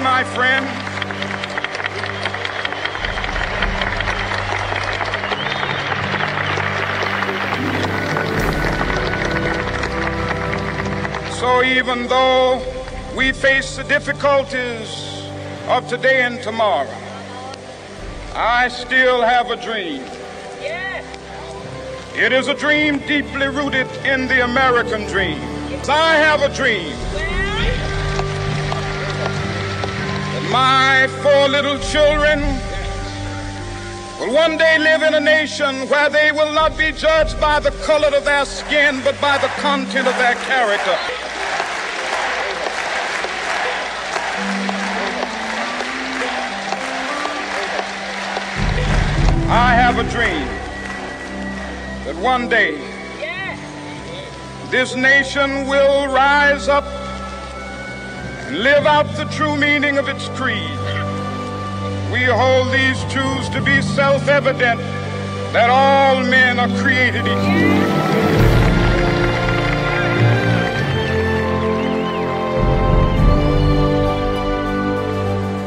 my friend. So even though we face the difficulties of today and tomorrow, I still have a dream. Yes. It is a dream deeply rooted in the American dream. I have a dream that my 4 little children will one day live in a nation where they will not be judged by the color of their skin, but by the content of their character. I have a dream that one day this nation will rise up and live out the true meaning of its creed. We hold these truths to be self-evident, that all men are created equal.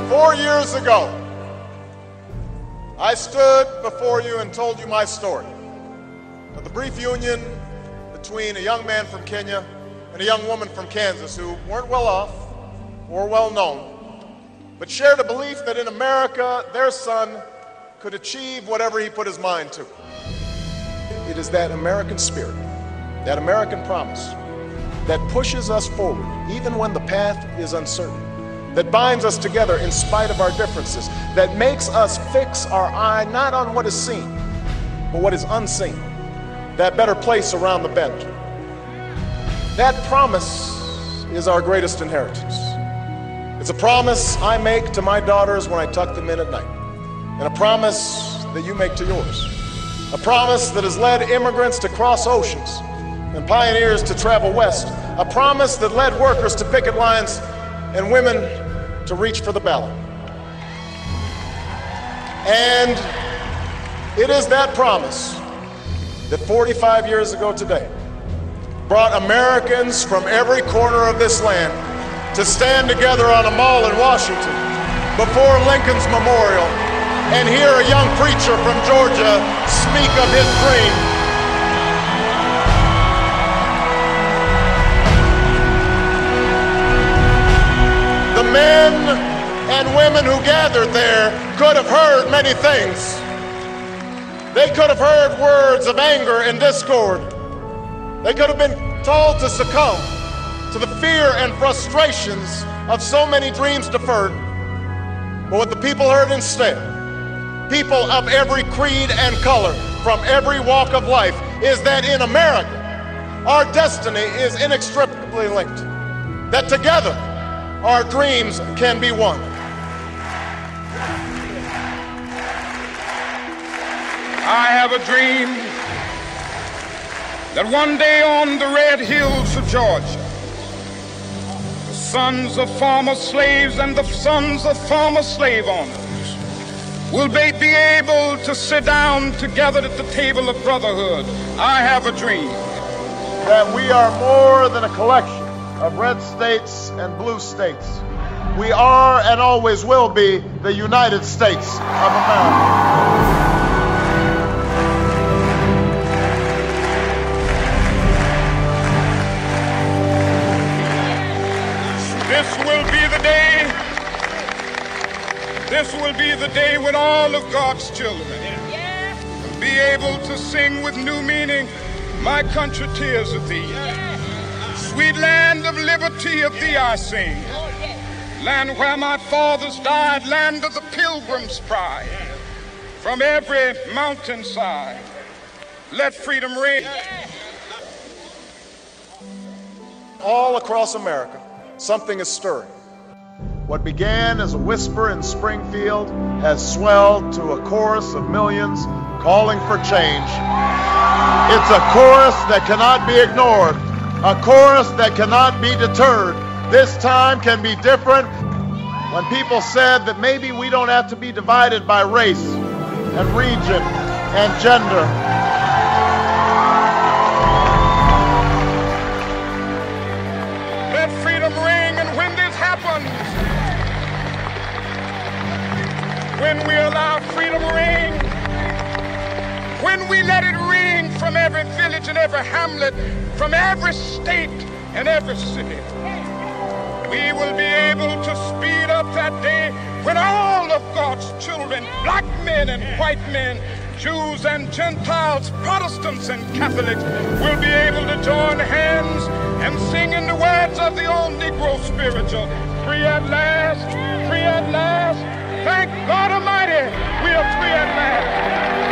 4 years ago, I stood before you and told you my story of the brief union between a young man from Kenya and a young woman from Kansas who weren't well off or well known, but shared a belief that in America their son could achieve whatever he put his mind to. It is that American spirit, that American promise, that pushes us forward even when the path is uncertain, that binds us together in spite of our differences, that makes us fix our eye not on what is seen, but what is unseen, that better place around the bend. That promise is our greatest inheritance. It's a promise I make to my daughters when I tuck them in at night, and a promise that you make to yours. A promise that has led immigrants to cross oceans and pioneers to travel west. A promise that led workers to picket lines and women to reach for the ballot. And it is that promise that 45 years ago today brought Americans from every corner of this land to stand together on a mall in Washington before Lincoln's memorial and hear a young preacher from Georgia speak of his dream. The men and women who gathered there could have heard many things. They could have heard words of anger and discord. They could have been told to succumb to the fear and frustrations of so many dreams deferred. But what the people heard instead, people of every creed and color, from every walk of life, is that in America, our destiny is inextricably linked. That together, our dreams can be won. I have a dream that one day on the red hills of Georgia, the sons of former slaves and the sons of former slave owners will be able to sit down together at the table of brotherhood. I have a dream that we are more than a collection of red states and blue states. We are and always will be the United States of America. This will be the day when all of God's children will be able to sing with new meaning, my country, tears of thee. Sweet land of liberty, of thee I sing. Land where my fathers died, land of the pilgrim's pride. From every mountainside, let freedom ring. All across America, something is stirring. What began as a whisper in Springfield has swelled to a chorus of millions calling for change. It's a chorus that cannot be ignored, a chorus that cannot be deterred. This time can be different. When people said that maybe we don't have to be divided by race and region and gender. Let freedom ring, and when this happens, gathered from every state and every city. We will be able to speed up that day when all of God's children, black men and white men, Jews and Gentiles, Protestants and Catholics, will be able to join hands and sing in the words of the old Negro spiritual, free at last, free at last. Thank God Almighty, we are free at last.